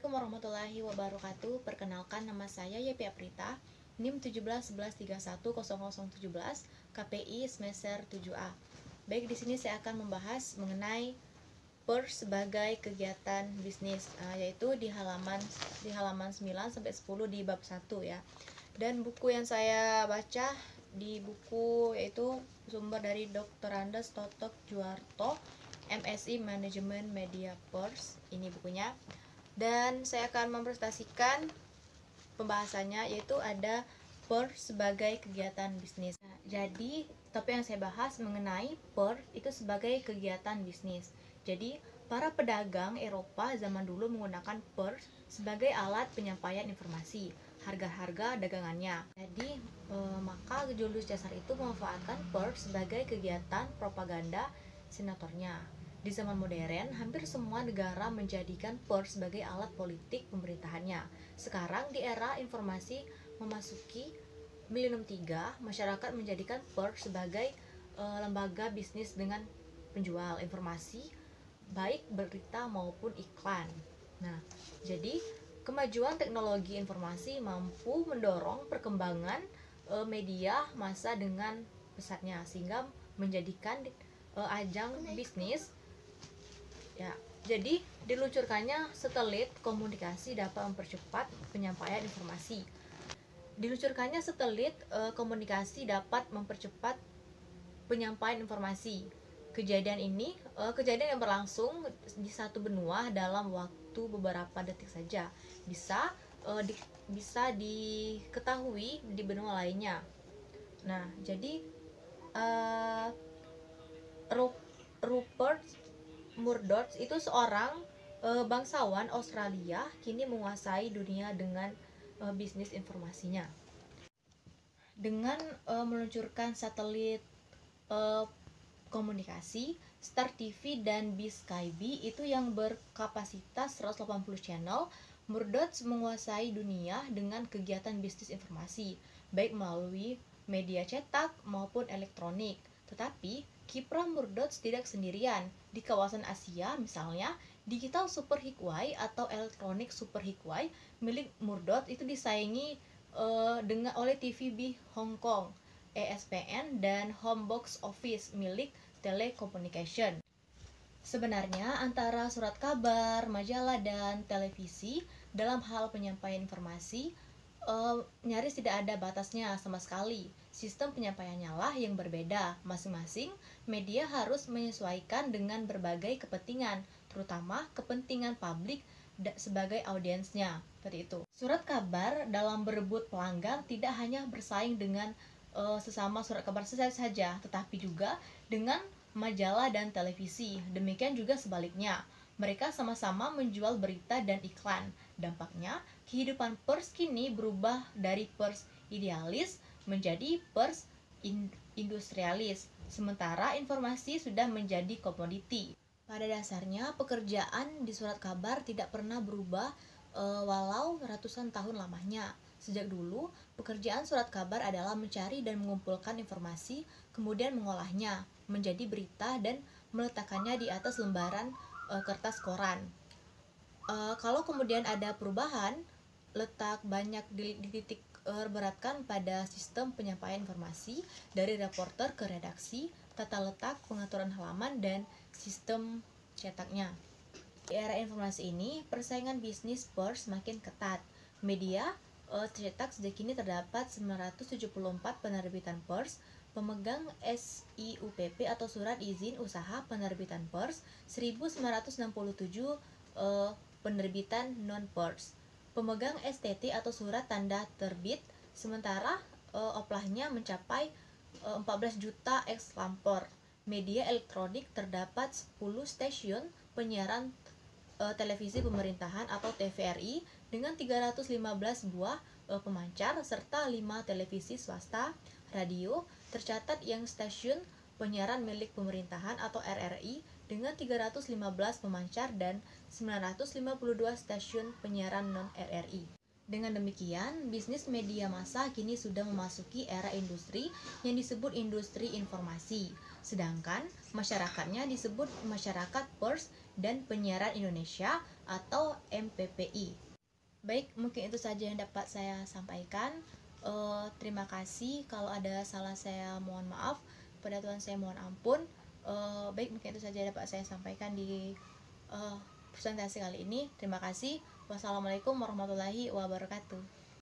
Assalamualaikum warahmatullahi wabarakatuh. Perkenalkan, nama saya Yepi Aprita, NIM 1711310017, KPI semester 7A. Baik, di sini saya akan membahas mengenai PERS sebagai kegiatan bisnis, yaitu di halaman 9 sampai 10 di bab 1 ya. Dan buku yang saya baca di buku yaitu sumber dari Dr. Andes Totok Juarto, MSI Manajemen Media PERS. Ini bukunya. Dan saya akan mempresentasikan pembahasannya, yaitu ada PERS sebagai kegiatan bisnis. Jadi topik yang saya bahas mengenai PERS itu sebagai kegiatan bisnis. Jadi para pedagang Eropa zaman dulu menggunakan PERS sebagai alat penyampaian informasi, harga-harga dagangannya. Jadi maka Julius Caesar itu memanfaatkan PERS sebagai kegiatan propaganda senatornya. Di zaman modern, hampir semua negara menjadikan PERS sebagai alat politik pemerintahannya. Sekarang di era informasi memasuki milenium 3, masyarakat menjadikan PERS sebagai lembaga bisnis dengan penjual informasi, baik berita maupun iklan. Nah, jadi kemajuan teknologi informasi mampu mendorong perkembangan media massa dengan pesatnya, sehingga menjadikan ajang bisnis ya. Jadi diluncurkannya satelit komunikasi dapat mempercepat penyampaian informasi. Diluncurkannya satelit komunikasi dapat mempercepat penyampaian informasi. Kejadian yang berlangsung di satu benua dalam waktu beberapa detik saja bisa diketahui di benua lainnya. Nah, jadi Rupert Murdoch itu seorang bangsawan Australia kini menguasai dunia dengan bisnis informasinya. Dengan meluncurkan satelit komunikasi, Star TV dan BSkyB itu yang berkapasitas 180 channel, Murdoch menguasai dunia dengan kegiatan bisnis informasi, baik melalui media cetak maupun elektronik. Tetapi kiprah Murdoch tidak sendirian. Di kawasan Asia misalnya, digital super Hikwai atau elektronik super Hikwai milik Murdoch itu disaingi oleh TVB Hong Kong, ESPN, dan Home Box Office milik Telecommunication. Sebenarnya antara surat kabar, majalah, dan televisi dalam hal penyampaian informasi nyaris tidak ada batasnya sama sekali. Sistem penyampaiannya lah yang berbeda. Masing-masing media harus menyesuaikan dengan berbagai kepentingan, terutama kepentingan publik sebagai audiensnya. Seperti itu. Surat kabar dalam berebut pelanggan tidak hanya bersaing dengan sesama surat kabar saja, tetapi juga dengan majalah dan televisi. Demikian juga sebaliknya. Mereka sama-sama menjual berita dan iklan. Dampaknya, kehidupan pers kini berubah dari pers idealis menjadi pers industrialis, sementara informasi sudah menjadi komoditi. Pada dasarnya, pekerjaan di surat kabar tidak pernah berubah walau ratusan tahun lamanya. Sejak dulu, pekerjaan surat kabar adalah mencari dan mengumpulkan informasi, kemudian mengolahnya menjadi berita dan meletakkannya di atas lembaran kertas koran. Kalau kemudian ada perubahan, letak banyak dititik beratkan pada sistem penyampaian informasi dari reporter ke redaksi, tata letak, pengaturan halaman, dan sistem cetaknya. Di era informasi ini, persaingan bisnis pers semakin ketat. Media cetak sejak kini terdapat 974 penerbitan pers, pemegang SIUPP atau Surat Izin Usaha Penerbitan Pers, 1967 penerbitan non-pers, pemegang STT atau Surat Tanda Terbit, sementara oplahnya mencapai 14 juta ekslampor. Media elektronik terdapat 10 stasiun penyiaran televisi pemerintahan atau TVRI dengan 315 buah pemancar serta 5 televisi swasta. Radio tercatat yang stasiun penyiaran milik pemerintahan atau RRI dengan 315 pemancar dan 952 stasiun penyiaran non-RRI. Dengan demikian, bisnis media massa kini sudah memasuki era industri yang disebut industri informasi, sedangkan masyarakatnya disebut masyarakat pers dan Penyiaran Indonesia atau MPPI. Baik, mungkin itu saja yang dapat saya sampaikan. Terima kasih. Kalau ada salah saya mohon maaf. Pada Tuhan saya mohon ampun. Baik, mungkin itu saja yang dapat saya sampaikan di presentasi kali ini. Terima kasih. Wassalamualaikum warahmatullahi wabarakatuh.